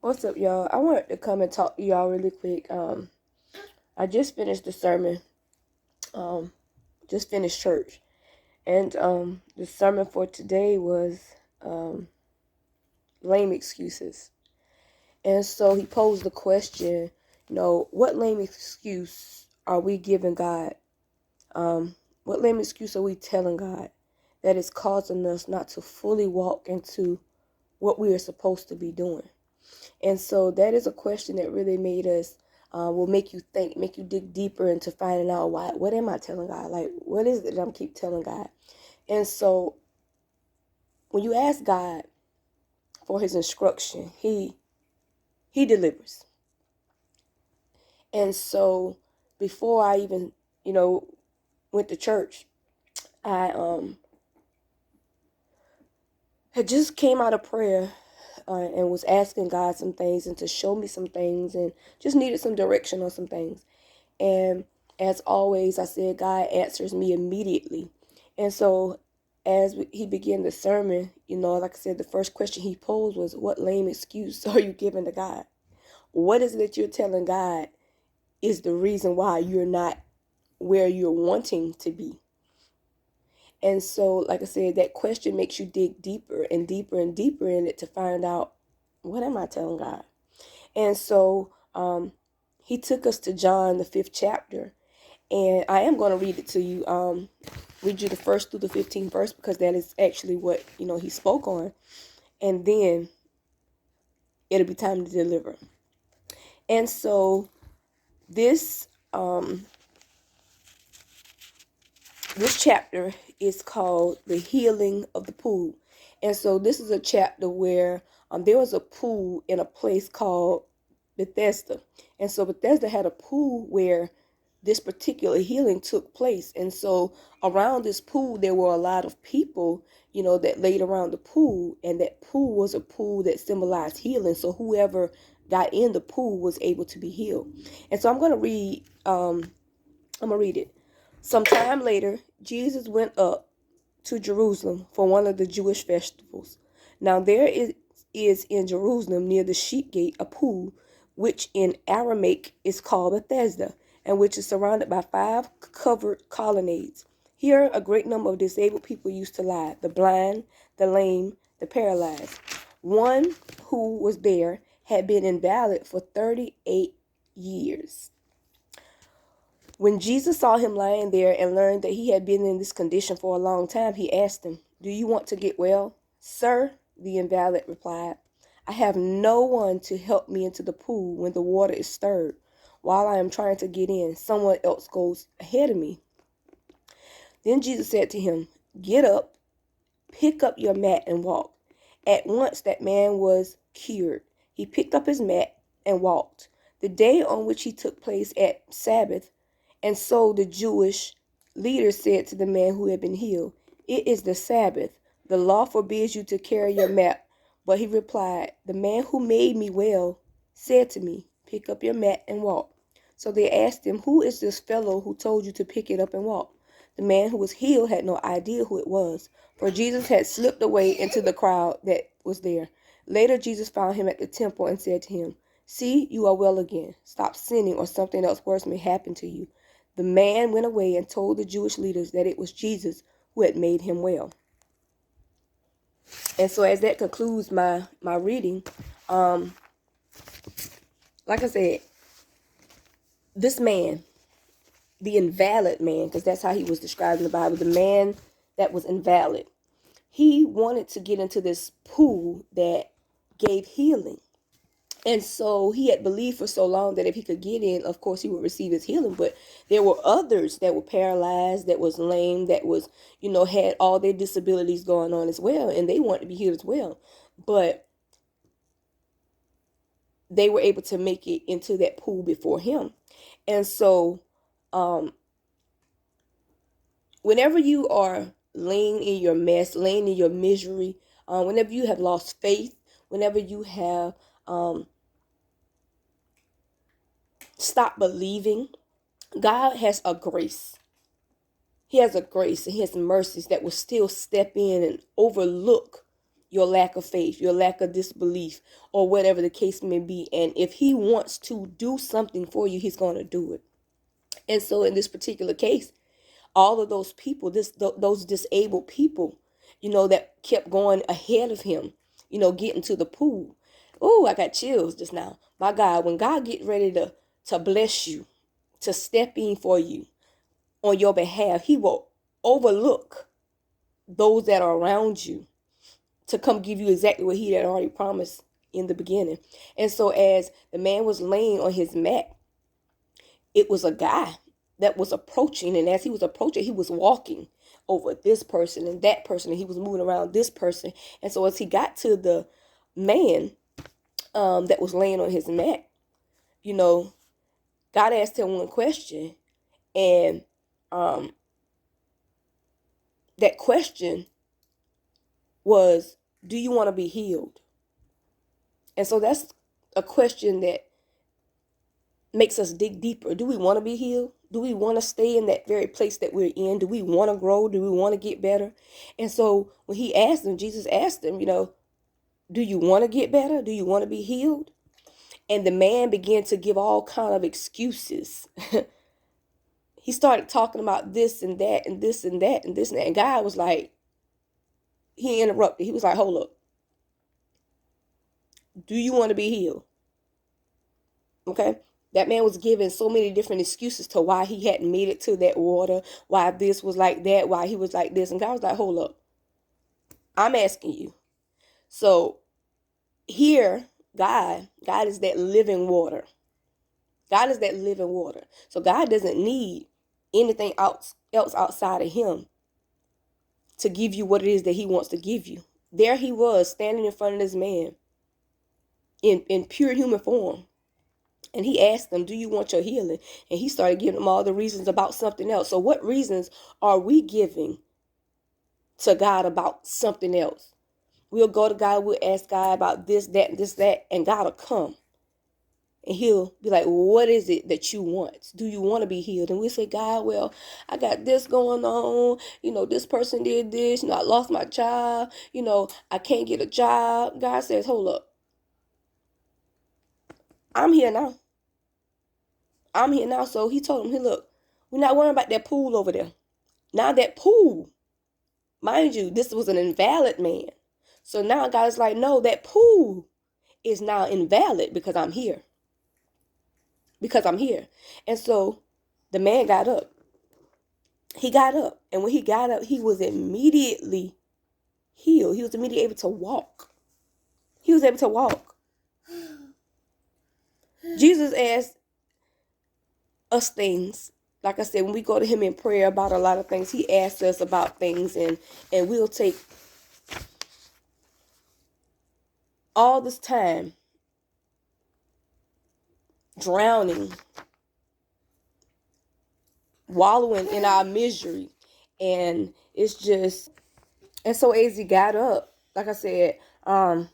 What's up, y'all? I wanted to come and talk to y'all really quick. I just finished the sermon. Um, just finished church, and the sermon for today was um, lame excuses. And so he posed the question, what lame excuse are we giving God? What lame excuse are we telling God that is causing us not to fully walk into what we are supposed to be doing? And so that is a question that really made us, will make you think, make you dig deeper into finding out what am I telling God? Like, what is it that I'm keep telling God? And so when you ask God for his instruction, he delivers. And so before I even, went to church, I had just came out of prayer and was asking God some things and to show me some things and just needed some direction on some things. And as always, I said, God answers me immediately. And so as he began the sermon, like I said, the first question he posed was, what lame excuse are you giving to God? What is it that you're telling God is the reason why you're not where you're wanting to be? And so, like I said, that question makes you dig deeper and deeper and deeper in it to find out, what am I telling God? And so he took us to John, the 5th chapter. And I am going to read it to you. Read you the first through the 15th verse because that is actually what, he spoke on. And then it'll be time to deliver. And so this this chapter is called The Healing of the Pool. And so this is a chapter where there was a pool in a place called Bethesda. And so Bethesda had a pool where this particular healing took place. And so around this pool, there were a lot of people, that laid around the pool. And that pool was a pool that symbolized healing. So whoever got in the pool was able to be healed. And so I'm going to read it. Sometime later, Jesus went up to Jerusalem for one of the Jewish festivals. Now there is in Jerusalem near the sheep gate a pool, which in Aramaic is called Bethesda, and which is surrounded by 5 covered colonnades. Here a great number of disabled people used to lie, the blind, the lame, the paralyzed. One who was there had been invalid for 38 years. When Jesus saw him lying there and learned that he had been in this condition for a long time, he asked him, "Do you want to get well?" "Sir," the invalid replied, "I have no one to help me into the pool when the water is stirred. While I am trying to get in, someone else goes ahead of me." Then Jesus said to him, "Get up, pick up your mat and walk." At once that man was cured. He picked up his mat and walked. The day on which he took place at Sabbath, and so the Jewish leaders said to the man who had been healed, "It is the Sabbath. The law forbids you to carry your mat." But he replied, "The man who made me well said to me, 'Pick up your mat and walk.'" So they asked him, "Who is this fellow who told you to pick it up and walk?" The man who was healed had no idea who it was, for Jesus had slipped away into the crowd that was there. Later, Jesus found him at the temple and said to him, "See, you are well again. Stop sinning, or something else worse may happen to you." The man went away and told the Jewish leaders that it was Jesus who had made him well. And so as that concludes my reading, like I said, this man, the invalid man, because that's how he was described in the Bible, the man that was invalid, he wanted to get into this pool that gave healing. And so he had believed for so long that if he could get in, of course, he would receive his healing. But there were others that were paralyzed, that was lame, that was, had all their disabilities going on as well. And they wanted to be healed as well. But they were able to make it into that pool before him. And so whenever you are laying in your mess, laying in your misery, whenever you have lost faith, whenever you have stopped believing, God has a grace. He has a grace and he has mercies that will still step in and overlook your lack of faith, your lack of disbelief, or whatever the case may be. And if he wants to do something for you, he's going to do it. And so in this particular case, all of those people, those disabled people, that kept going ahead of him, getting to the pool. Oh, I got chills just now. My God, when God get ready to bless you, to step in for you on your behalf, he will overlook those that are around you to come give you exactly what he had already promised in the beginning. And so as the man was laying on his mat, it was a guy that was approaching. And as he was approaching, he was walking over this person and that person. And he was moving around this person. And so as he got to the man that was laying on his mat, God asked him one question. And that question was, do you want to be healed? And so that's a question that makes us dig deeper. Do we want to be healed? Do we want to stay in that very place that we're in? Do we want to grow? Do we want to get better? And so when he asked him, Jesus asked him, do you want to get better? Do you want to be healed? And the man began to give all kind of excuses. He started talking about this and that and this and that and this and that. And God was like, he interrupted. He was like, hold up. Do you want to be healed? Okay. That man was giving so many different excuses to why he hadn't made it to that water, why this was like that, why he was like this. And God was like, hold up. I'm asking you. So here, God is that living water. God is that living water. So God doesn't need anything else outside of him to give you what it is that he wants to give you. There he was standing in front of this man in pure human form. And he asked them, do you want your healing? And he started giving them all the reasons about something else. So what reasons are we giving to God about something else? We'll go to God, we'll ask God about this, that, and this, that, and God will come. And he'll be like, well, what is it that you want? Do you want to be healed? And we say, God, well, I got this going on. This person did this. I lost my job. I can't get a job. God says, hold up. I'm here now. So he told him, hey, look, we're not worrying about that pool over there. Now that pool, mind you, this was an invalid man. So now God's like, no, that pool is now invalid because I'm here. And so the man got up. He got up. And when he got up, he was immediately healed. He was immediately able to walk. Jesus asked us things. Like I said, when we go to him in prayer about a lot of things, he asks us about things, and we'll take all this time drowning, wallowing in our misery. And it's just, and so as he got up, like I said, God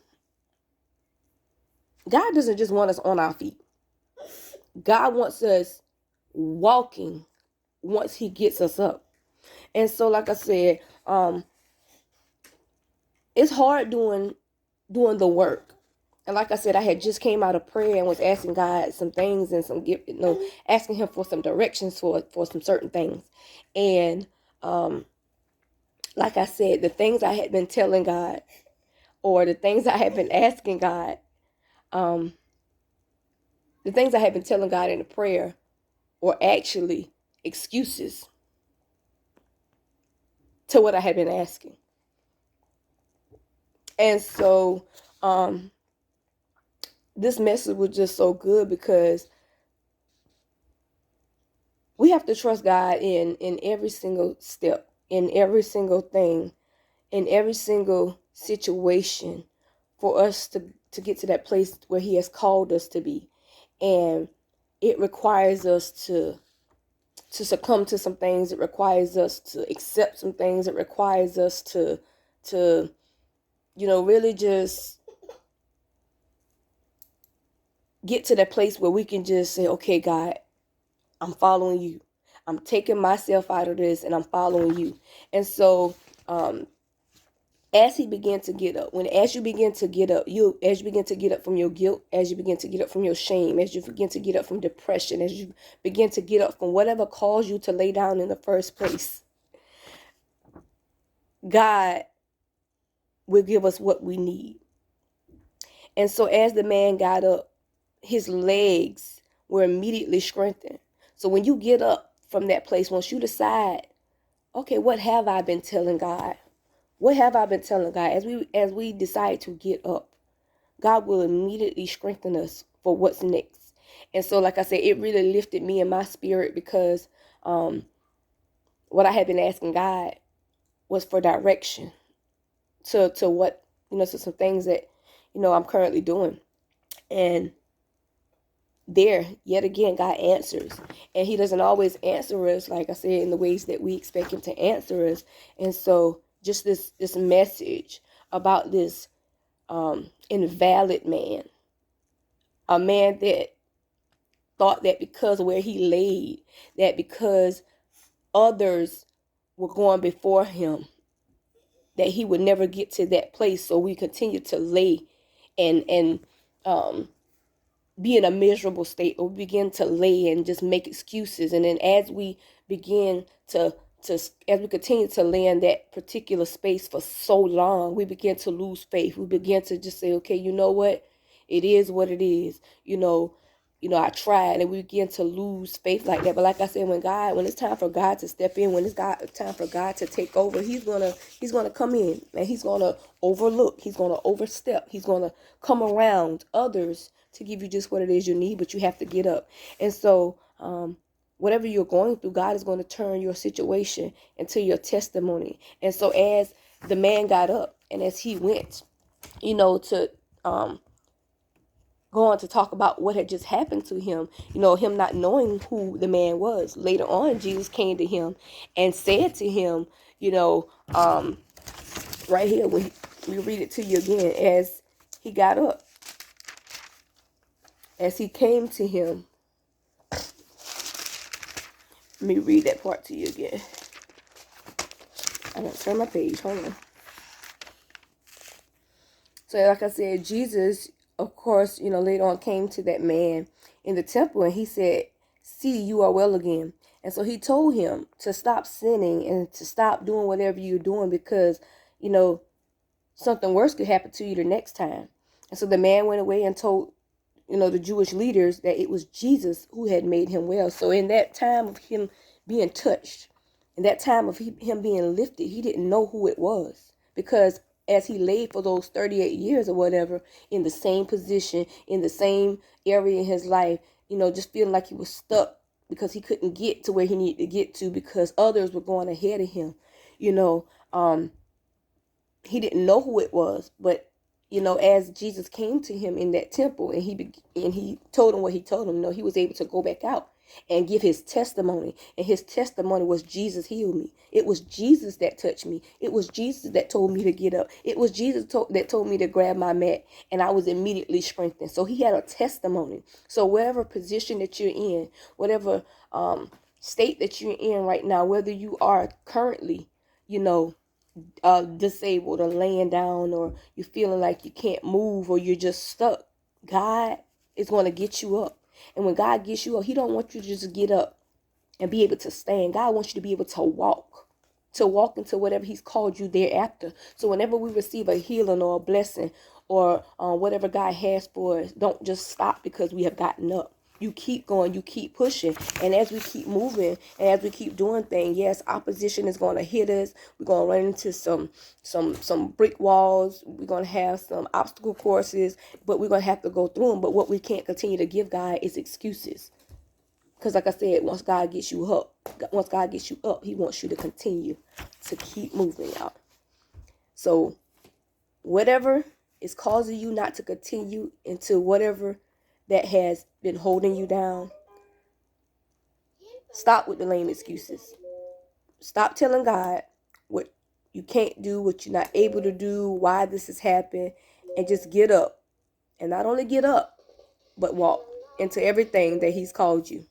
doesn't just want us on our feet. God wants us walking once he gets us up. And so, like I said, it's hard doing the work. And like I said, I had just came out of prayer and was asking God some things and asking him for some directions for some certain things. And like I said, the things I had been telling God, or the things I had been asking God, the things I had been telling God in the prayer were actually excuses to what I had been asking. And so this message was just so good, because we have to trust God in every single step, in every single thing, in every single situation, for us to get to that place where he has called us to be. And it requires us to succumb to some things. It requires us to accept some things. It requires us to really just get to that place where we can just say, okay, God, I'm following you. I'm taking myself out of this and I'm following you. And so as he began to get up, as you begin to get up, as you begin to get up from your guilt, as you begin to get up from your shame, as you begin to get up from depression, as you begin to get up from whatever caused you to lay down in the first place, God will give us what we need. And so as the man got up, his legs were immediately strengthened. So when you get up from that place, once you decide, okay, what have I been telling God? What have I been telling God? As we decide to get up, God will immediately strengthen us for what's next. And so, like I said, it really lifted me in my spirit, because what I had been asking God was for direction to what, to some things that, I'm currently doing. And there, yet again, God answers. And he doesn't always answer us, like I said, in the ways that we expect him to answer us. And so just this message about this invalid man, a man that thought that because of where he laid, that because others were going before him, that he would never get to that place. So we continue to lay and be in a miserable state, or begin to lay and just make excuses. And then as we begin to as we continue to lay in that particular space for so long, we begin to lose faith. We begin to just say, okay, you know what? It is what it is. I tried, and we begin to lose faith like that. But like I said, when it's time for God to step in, when it's time for God to take over, he's gonna come in, and he's gonna overlook, he's gonna overstep, he's gonna come around others to give you just what it is you need. But you have to get up. And so whatever you're going through, God is going to turn your situation into your testimony. And so as the man got up, and as he went, to go on to talk about what had just happened to him, him not knowing who the man was. Later on, Jesus came to him and said to him, right here, when we read it to you again, as he got up, as he came to him. Let me read that part to you again. I'm going to turn my page. Hold on. So like I said, Jesus, of course, later on came to that man in the temple, and he said, see, you are well again. And so he told him to stop sinning and to stop doing whatever you're doing, because, something worse could happen to you the next time. And so the man went away and told, the Jewish leaders that it was Jesus who had made him well. So in that time of him being touched, in that time of him being lifted, he didn't know who it was, because as he laid for those 38 years or whatever in the same position, in the same area in his life, just feeling like he was stuck because he couldn't get to where he needed to get to because others were going ahead of him. He didn't know who it was, but as Jesus came to him in that temple, and he told him what he told him, he was able to go back out and give his testimony. And his testimony was, Jesus healed me. It was Jesus that touched me. It was Jesus that told me to get up. It was Jesus that told me to grab my mat, and I was immediately strengthened. So he had a testimony. So whatever position that you're in, whatever state that you're in right now, whether you are currently, disabled or laying down, or you're feeling like you can't move, or you're just stuck, God is going to get you up. And when God gets you up, he don't want you to just get up and be able to stand. God wants you to be able to walk into whatever he's called you thereafter. So whenever we receive a healing or a blessing, or whatever God has for us, don't just stop because we have gotten up. You keep going, you keep pushing. And as we keep moving, and as we keep doing things, yes, opposition is going to hit us. We're going to run into some brick walls. We're going to have some obstacle courses, but we're going to have to go through them. But what we can't continue to give God is excuses. Because like I said, once God gets you up, he wants you to continue to keep moving out. So whatever is causing you not to continue into whatever that has been holding you down, stop with the lame excuses. Stop telling God what you can't do, what you're not able to do, why this has happened, and just get up. And not only get up, but walk into everything that he's called you